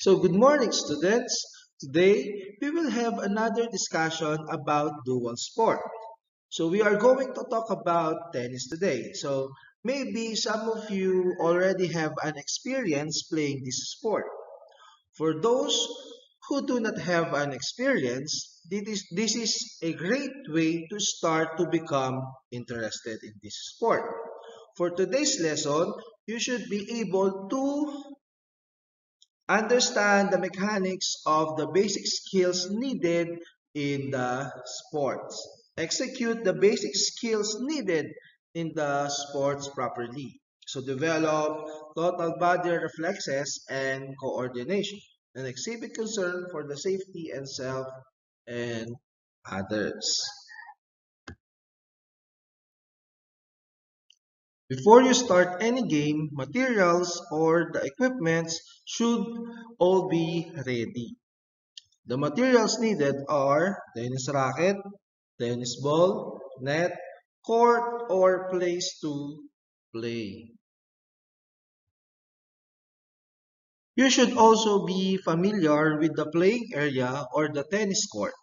So, good morning, students. Today, we will have another discussion about dual sport. So, we are going to talk about tennis today. So, maybe some of you already have an experience playing this sport. For those who do not have an experience, this is a great way to start to become interested in this sport. For today's lesson, you should be able to understand the mechanics of the basic skills needed in the sports. Execute the basic skills needed in the sports properly. So develop total body reflexes and coordination and exhibit concern for the safety and self and others. Before you start any game, materials or the equipments should all be ready. The materials needed are tennis racket, tennis ball, net, court, or place to play. You should also be familiar with the playing area or the tennis court.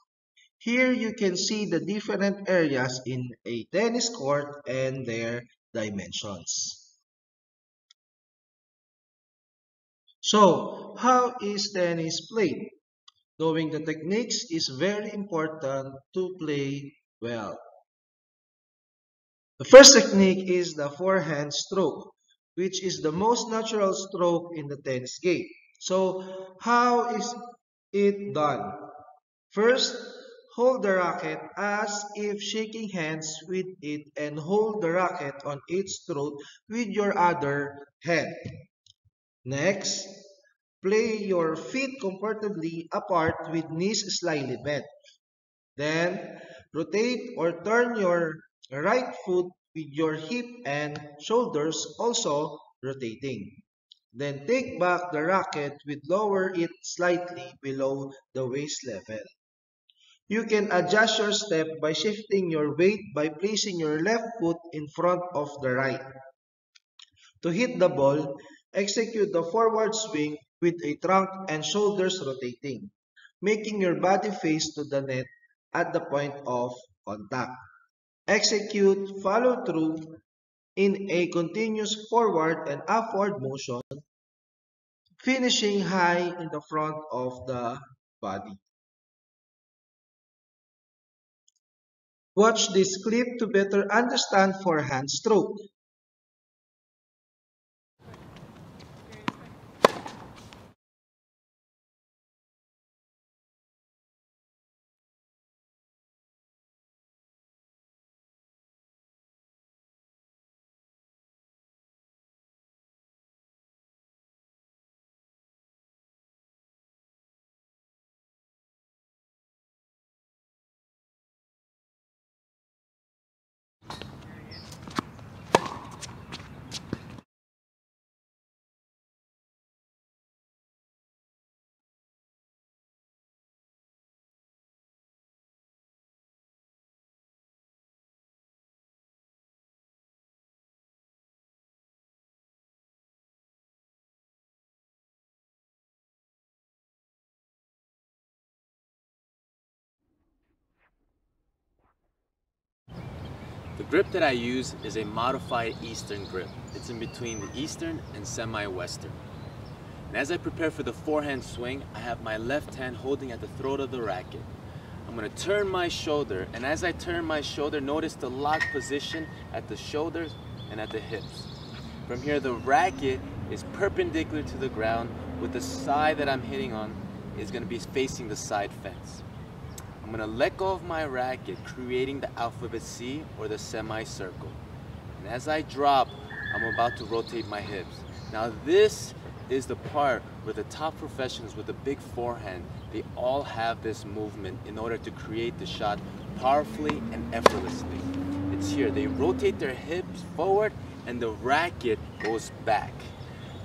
Here you can see the different areas in a tennis court and their dimensions. So, how is tennis played? Knowing the techniques is very important to play well. The first technique is the forehand stroke, which is the most natural stroke in the tennis game. So, how is it done? First, hold the racket as if shaking hands with it and hold the racket on its throat with your other hand. Next, play your feet comfortably apart with knees slightly bent. Then, rotate or turn your right foot with your hip and shoulders also rotating. Then take back the racket with lower it slightly below the waist level. You can adjust your step by shifting your weight by placing your left foot in front of the right. To hit the ball, execute the forward swing with a trunk and shoulders rotating, making your body face to the net at the point of contact. Execute follow through in a continuous forward and upward motion, finishing high in the front of the body. Watch this clip to better understand forehand stroke. The grip that I use is a modified Eastern grip. It's in between the Eastern and semi-Western. And as I prepare for the forehand swing, I have my left hand holding at the throat of the racket. I'm going to turn my shoulder, and as I turn my shoulder, notice the lock position at the shoulders and at the hips. From here, the racket is perpendicular to the ground, with the side that I'm hitting on is going to be facing the side fence. I'm going to let go of my racket, creating the alphabet C or the semicircle. And as I drop, I'm about to rotate my hips. Now this is the part where the top professionals with a big forehand, they all have this movement in order to create the shot powerfully and effortlessly. It's here. They rotate their hips forward and the racket goes back.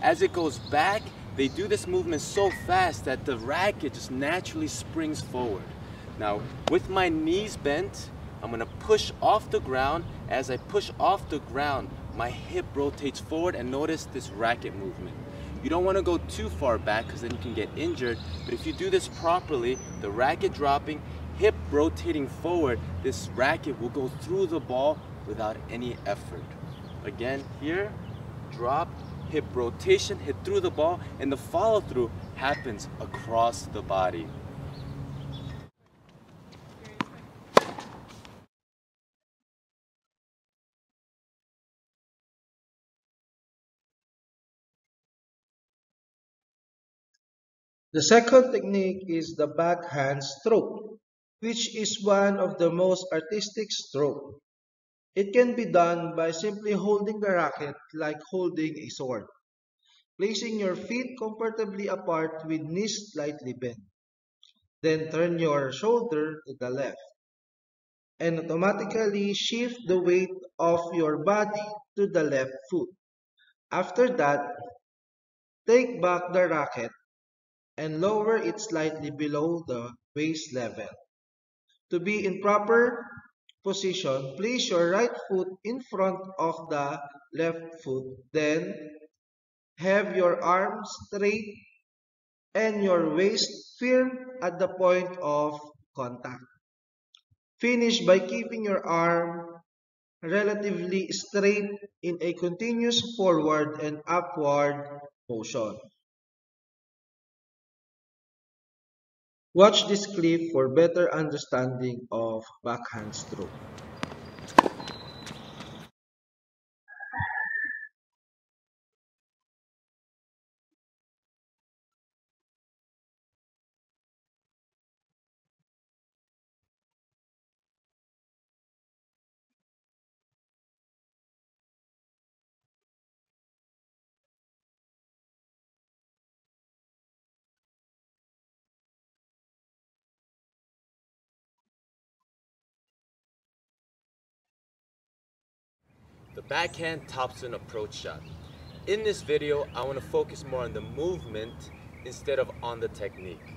As it goes back, they do this movement so fast that the racket just naturally springs forward. Now, with my knees bent, I'm going to push off the ground. As I push off the ground, my hip rotates forward, and notice this racket movement. You don't want to go too far back because then you can get injured. But if you do this properly, the racket dropping, hip rotating forward, this racket will go through the ball without any effort. Again, here, drop, hip rotation, hit through the ball, and the follow through happens across the body. The second technique is the backhand stroke, which is one of the most artistic stroke. It can be done by simply holding the racket like holding a sword, placing your feet comfortably apart with knees slightly bent. Then turn your shoulder to the left and automatically shift the weight of your body to the left foot. After that, take back the racket and lower it slightly below the waist level. To be in proper position, place your right foot in front of the left foot. Then have your arms straight and your waist firm at the point of contact. Finish by keeping your arm relatively straight in a continuous forward and upward motion. Watch this clip for better understanding of backhand stroke. The backhand topspin approach shot. In this video, I want to focus more on the movement instead of on the technique.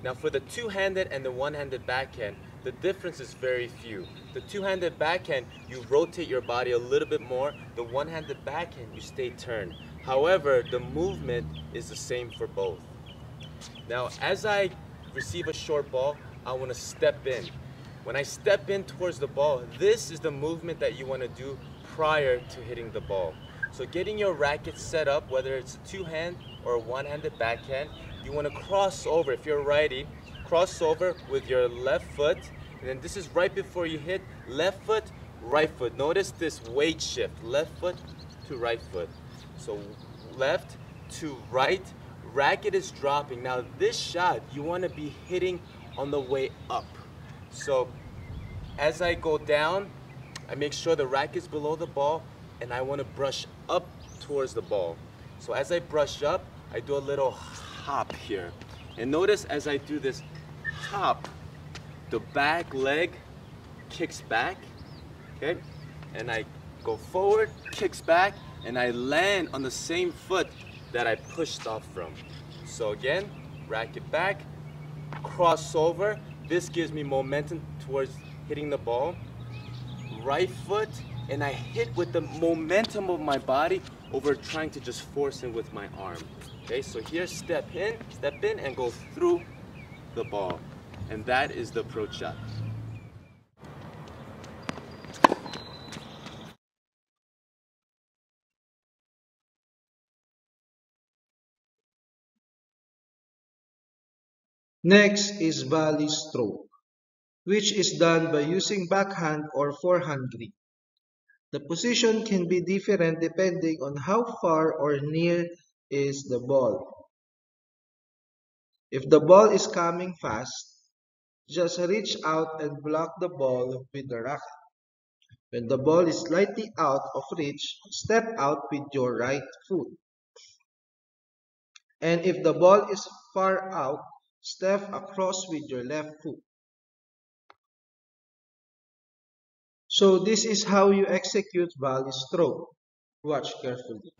Now for the two-handed and the one-handed backhand, the difference is very few. The two-handed backhand, you rotate your body a little bit more. The one-handed backhand, you stay turned. However, the movement is the same for both. Now, as I receive a short ball, I want to step in. When I step in towards the ball, this is the movement that you want to do prior to hitting the ball. So getting your racket set up, whether it's a two-hand or a one-handed backhand, you want to cross over. If you're a righty, cross over with your left foot, and then this is right before you hit, left foot, right foot. Notice this weight shift, left foot to right foot. So left to right, racket is dropping. Now this shot, you want to be hitting on the way up. So as I go down, I make sure the racket's below the ball and I want to brush up towards the ball. So as I brush up, I do a little hop here. And notice as I do this hop, the back leg kicks back, okay? And I go forward, kicks back, and I land on the same foot that I pushed off from. So again, racket back, cross over. This gives me momentum towards hitting the ball. Right foot, and I hit with the momentum of my body over trying to just force in with my arm. Okay, so here step in, and go through the ball. And that is the approach shot. Next is volley stroke, which is done by using backhand or forehand grip. The position can be different depending on how far or near is the ball. If the ball is coming fast, just reach out and block the ball with the racket. When the ball is slightly out of reach, step out with your right foot. And if the ball is far out, step across with your left foot. So this is how you execute volley stroke. Watch carefully.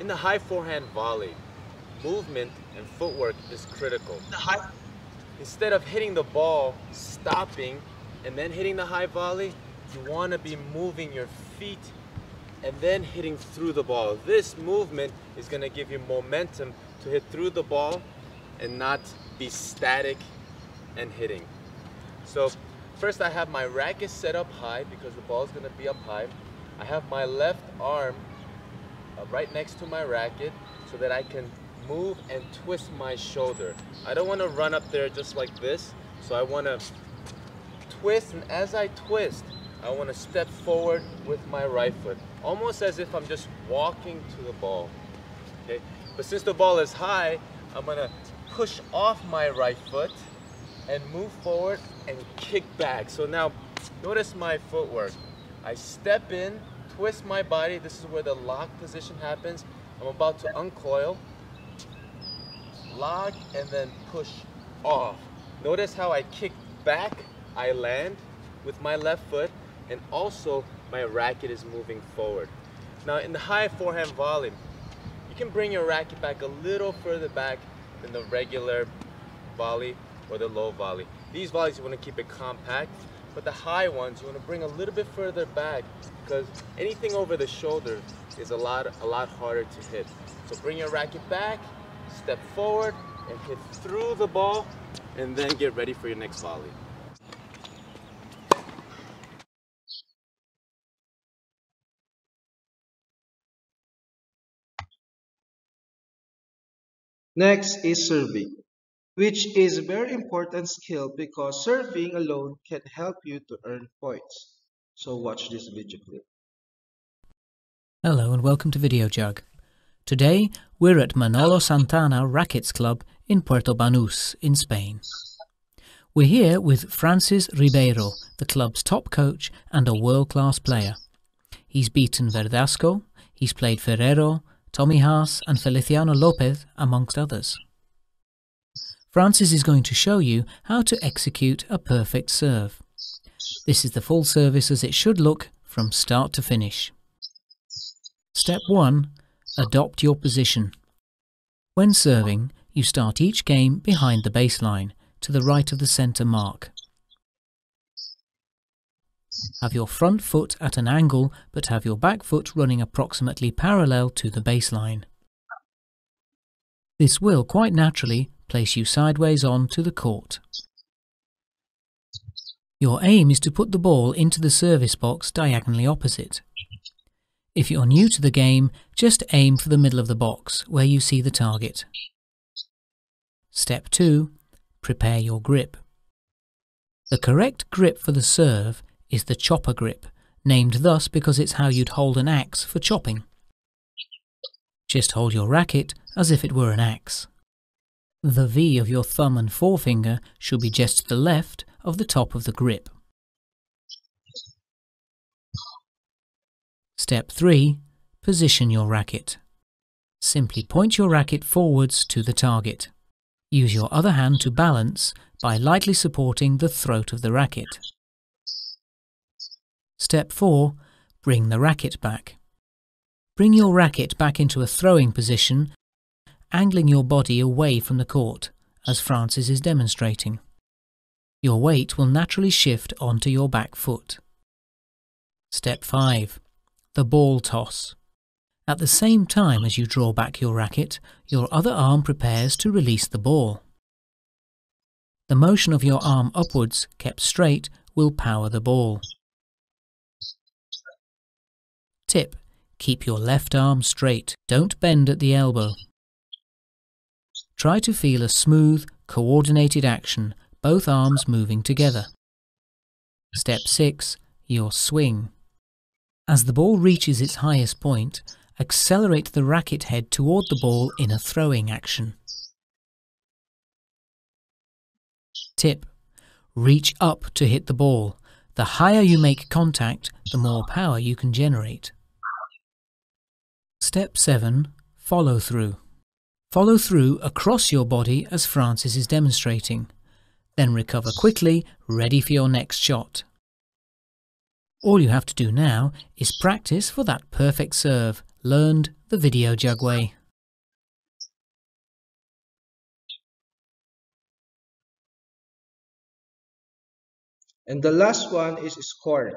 In the high forehand volley, movement and footwork is critical. Instead of hitting the ball, stopping, and then hitting the high volley, you want to be moving your feet and then hitting through the ball. This movement is going to give you momentum to hit through the ball and not be static and hitting. So first I have my racket set up high because the ball is going to be up high. I have my left arm right next to my racket so that I can move and twist my shoulder. I don't want to run up there just like this, so I want to twist, and as I twist, I want to step forward with my right foot, almost as if I'm just walking to the ball. Okay? But since the ball is high, I'm going to push off my right foot and move forward and kick back. So now, notice my footwork. I step in, twist my body. This is where the lock position happens. I'm about to uncoil, lock, and then push off. Notice how I kick back, I land with my left foot, and also my racket is moving forward. Now in the high forehand volley, you can bring your racket back a little further back than the regular volley or the low volley. These volleys you want to keep it compact, but the high ones you want to bring a little bit further back because anything over the shoulder is a lot harder to hit. So bring your racket back, step forward, and hit through the ball, and then get ready for your next volley. Next is serving, which is a very important skill because serving alone can help you to earn points. So watch this video clip. Hello and welcome to Video Jug. Today we're at Manolo Santana Rackets Club in Puerto Banús in Spain. We're here with Francis Ribeiro, the club's top coach and a world-class player. He's beaten Verdasco, he's played Ferrero, Tommy Haas and Feliciano Lopez, amongst others. Francis is going to show you how to execute a perfect serve. This is the full service as it should look from start to finish. Step 1. Adopt your position. When serving, you start each game behind the baseline, to the right of the centre mark. Have your front foot at an angle, but have your back foot running approximately parallel to the baseline. This will quite naturally place you sideways on to the court. Your aim is to put the ball into the service box diagonally opposite. If you're new to the game, just aim for the middle of the box, where you see the target. Step 2. Prepare your grip. The correct grip for the serve is the chopper grip, named thus because it's how you'd hold an axe for chopping. Just hold your racket as if it were an axe. The V of your thumb and forefinger should be just to the left of the top of the grip. Step 3. Position your racket. Simply point your racket forwards to the target. Use your other hand to balance by lightly supporting the throat of the racket. Step 4. Bring the racket back. Bring your racket back into a throwing position, angling your body away from the court, as Francis is demonstrating. Your weight will naturally shift onto your back foot. Step 5. The ball toss. At the same time as you draw back your racket, your other arm prepares to release the ball. The motion of your arm upwards, kept straight, will power the ball. Tip: keep your left arm straight. Don't bend at the elbow. Try to feel a smooth, coordinated action, both arms moving together. Step 6. Your swing. As the ball reaches its highest point, accelerate the racket head toward the ball in a throwing action. Tip: reach up to hit the ball. The higher you make contact, the more power you can generate. Step 7. Follow through. Follow through across your body as Francis is demonstrating. Then recover quickly, ready for your next shot. All you have to do now is practice for that perfect serve, learned the video jug way. And the last one is scoring.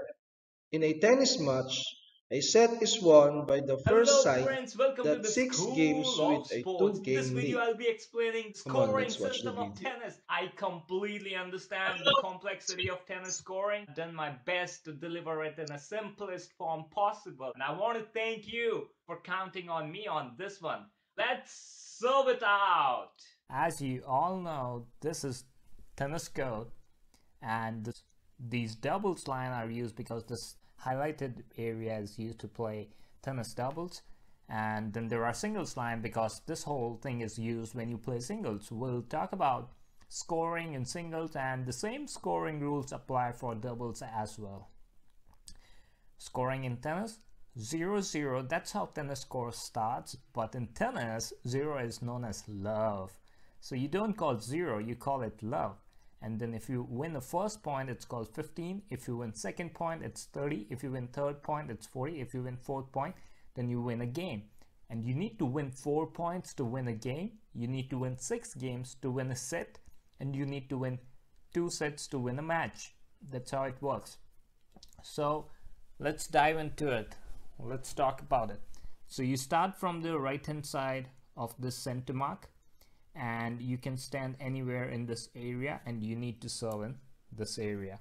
In a tennis match, a set is won by the first Hello side friends, welcome to that the six games School with of a Sports. In this two-game video, lead. I'll be explaining Come on, scoring let's watch the system of video. tennis. I completely understand the complexity of tennis scoring. I've done my best to deliver it in the simplest form possible. And I want to thank you for counting on me on this one. Let's serve it out. As you all know, this is tennis court, and these doubles line are used because this highlighted area is used to play tennis doubles, and then there are singles line because this whole thing is used when you play singles. We'll talk about scoring in singles, and the same scoring rules apply for doubles as well. Scoring in tennis, 0-0, that's how tennis score starts, but in tennis 0 is known as love. So you don't call 0, you call it love. And then if you win the first point, it's called 15. If you win second point, it's 30. If you win third point, it's 40. If you win fourth point, then you win a game. And you need to win 4 points to win a game. You need to win 6 games to win a set. And you need to win 2 sets to win a match. That's how it works. So let's dive into it. Let's talk about it. So you start from the right hand side of the center mark, and you can stand anywhere in this area, and you need to serve in this area.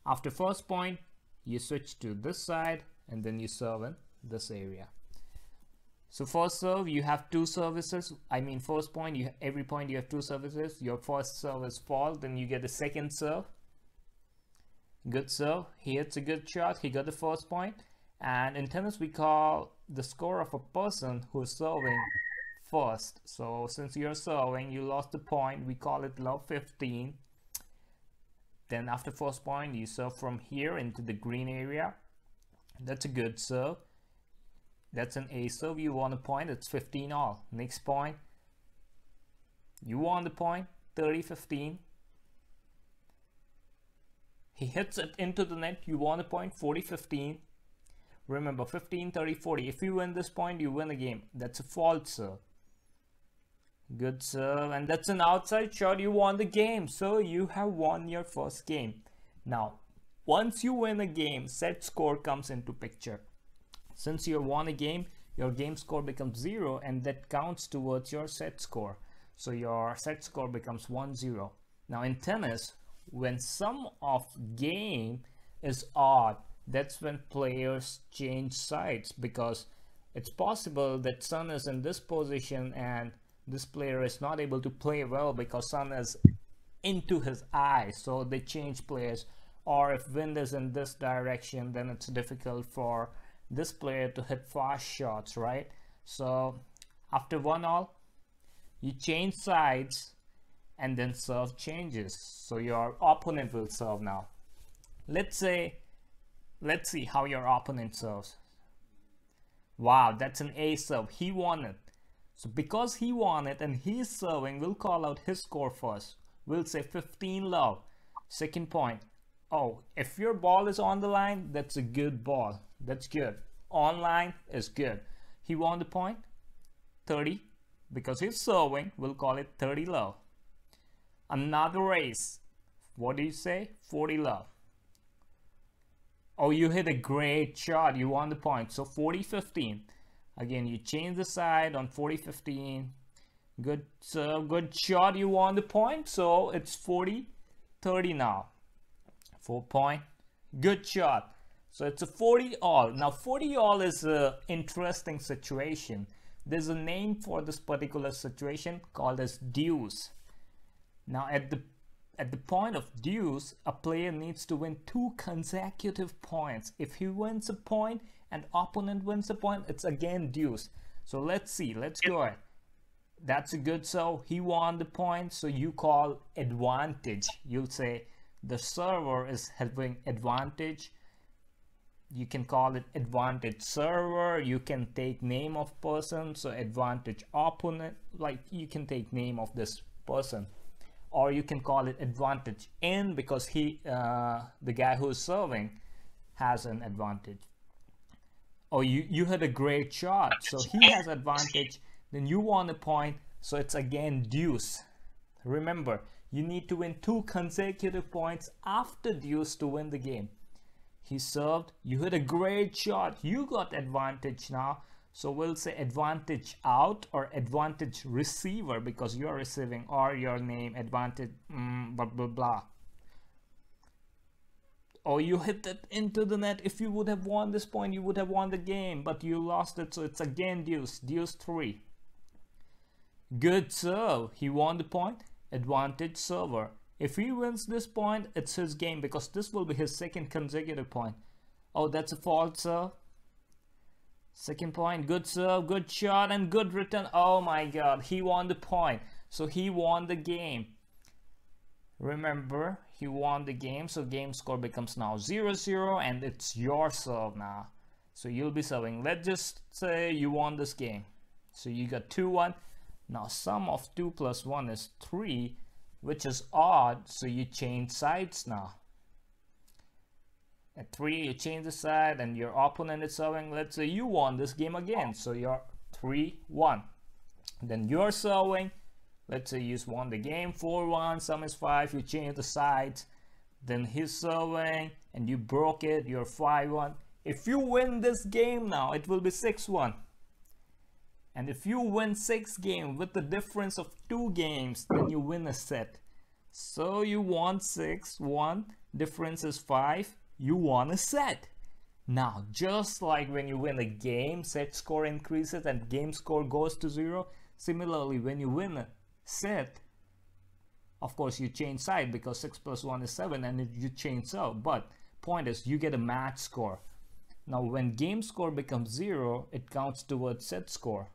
After first point, you switch to this side, and then you serve in this area. So first serve, you have 2 services. I mean, first point, every point you have 2 services. Your first serve is fall, then you get a second serve. Good serve. He hits a good shot. He got the first point. And in tennis, we call the score of a person who is serving first. So since you're serving, you lost the point, we call it love 15. Then after first point, you serve from here into the green area. That's a good serve. That's an A serve. You won a point, it's 15 all. Next point, you won the point, 30-15. He hits it into the net, you won a point, 40-15. Remember, 15, 30, 40. If you win this point, you win a game. That's a fault serve. Good serve, and that's an outside shot. You won the game, so you have won your first game. Now, once you win a game, set score comes into picture. Since you won a game, your game score becomes 0, and that counts towards your set score. So your set score becomes 1-0. Now in tennis, when sum of game is odd, that's when players change sides, because it's possible that Sun is in this position and this player is not able to play well because sun is into his eye, so they change players. Or if wind is in this direction, then it's difficult for this player to hit fast shots, right? So after 1-all, you change sides and then serve changes, so your opponent will serve now. Let's see how your opponent serves. Wow, that's an A serve. He won it. So because he won it and he's serving, we'll call out his score first. We'll say 15 love. Second point. Oh, if your ball is on the line, that's a good ball. That's good. On line is good. He won the point. 30. Because he's serving, we'll call it 30 love. Another race. What do you say? 40 love. Oh, you hit a great shot. You won the point. So 40-15. Again, you change the side on 40-15. Good serve, good shot. You won the point. So it's 40-30 now. 4 point. Good shot. So it's a 40-all. Now 40-all is an interesting situation. There's a name for this particular situation called as deuce. Now at the point of deuce, a player needs to win 2 consecutive points. If he wins a point and opponent wins a point, it's again deuce. So let's see, let's go ahead. That's a good serve. He won the point, so you call advantage. You'll say the server is having advantage. You can call it advantage server. You can take name of person, so advantage opponent. Like you can take name of this person. Or you can call it advantage in, because the guy who is serving has an advantage. Oh, you had a great shot, so he has advantage. Then you won a point, so it's again deuce. Remember, you need to win 2 consecutive points after deuce to win the game. He served, you hit a great shot, you got advantage now. So we'll say advantage out or advantage receiver because you're receiving, or your name advantage blah blah blah. Or you hit it into the net. If you would have won this point, you would have won the game, but you lost it, so it's again deuce, deuce 3. Good serve, he won the point, advantage server. If he wins this point, it's his game because this will be his second consecutive point. Oh, that's a fault serve. Second point, good serve, good shot, and good return. Oh my god, he won the point. So he won the game. Remember, he won the game, so game score becomes now 0-0, and it's your serve now. So you'll be serving. Let's just say you won this game. So you got 2-1. Now sum of 2 plus 1 is 3, which is odd, so you change sides now. At 3, you change the side, and your opponent is serving. Let's say you won this game again, so you're 3-1. Then you're serving. Let's say you won the game 4-1, sum is 5, you change the sides. Then he's serving, and you broke it, you're 5-1. If you win this game now, it will be 6-1. And if you win 6 games with the difference of 2 games, then you win a set. So you won 6-1, difference is 5, you won a set. Now, just like when you win a game, set score increases and game score goes to 0. Similarly, when you win a set, of course you change side because 6 plus 1 is 7 and you change out. But point is, you get a match score. Now, when game score becomes 0, it counts towards set score.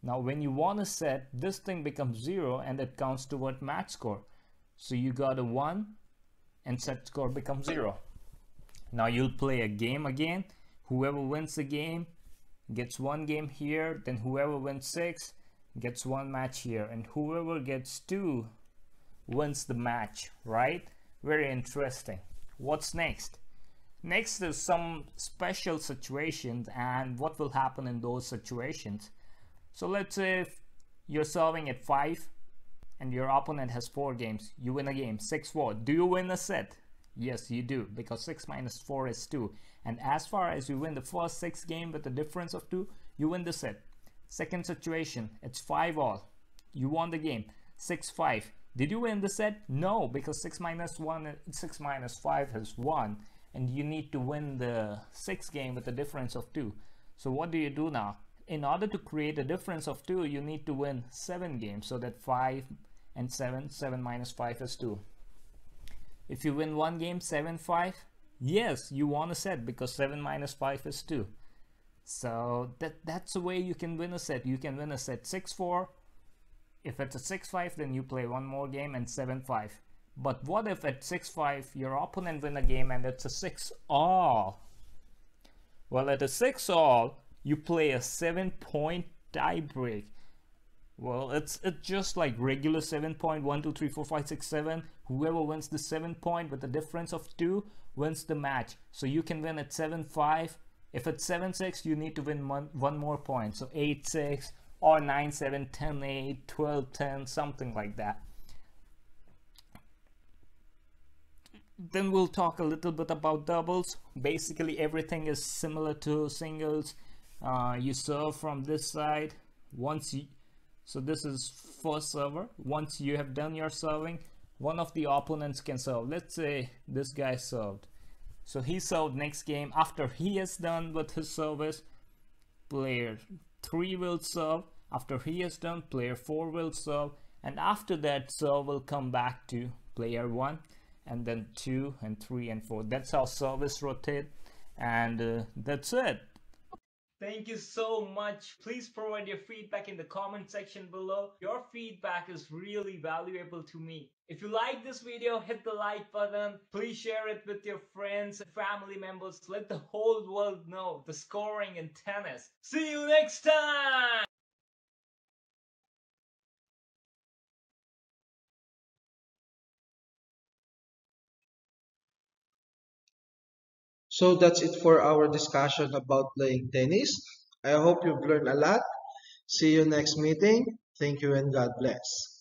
Now, when you won a set, this thing becomes 0 and it counts toward match score. So you got a 1 and set score becomes 0. Now you'll play a game again. Whoever wins the game gets 1 game here. Then whoever wins 6 gets 1 match here. And whoever gets 2 wins the match, right? Very interesting. What's next? Next is some special situations and what will happen in those situations. So let's say if you're serving at 5 and your opponent has 4 games. You win a game, 6-4. Do you win a set? Yes, you do, because 6 minus 4 is 2. And as far as you win the first 6 game with a difference of 2, you win the set. Second situation, it's 5-all. You won the game, 6-5. Did you win the set? No, because 6 minus 5 is 1. And you need to win the 6th game with a difference of 2. So what do you do now? In order to create a difference of 2, you need to win 7 games. So that 5 and 7, 7 minus 5 is 2. If you win 1 game, 7-5, yes, you won a set because 7 minus 5 is 2. So that's the way you can win a set. You can win a set 6-4. If it's a 6-5, then you play 1 more game and 7-5. But what if at 6-5 your opponent win a game and it's a 6-all? Well, at a 6-all, you play a 7-point tiebreak. Well, it's just like regular 7-point, 1, 2, 3, 4, 5, 6, 7. Whoever wins the 7-point with a difference of 2 wins the match. So you can win at 7-5. If it's 7-6, you need to win one more point. So 8-6 or 9-7, 10-8, 12-10, something like that. Then we'll talk a little bit about doubles. Basically, everything is similar to singles. You serve from this side. So this is first server. Once you have done your serving, one of the opponents can serve. Let's say this guy served. So he served next game. After he is done with his service, player 3 will serve. After he is done, player 4 will serve. And after that, serve will come back to player 1. And then 2 and 3 and 4. That's how service rotate. And that's it. Thank you so much. Please provide your feedback in the comment section below. Your feedback is really valuable to me. If you like this video, hit the like button. Please share it with your friends and family members. Let the whole world know the scoring in tennis. See you next time! So that's it for our discussion about playing tennis. I hope you've learned a lot. See you next meeting. Thank you and God bless.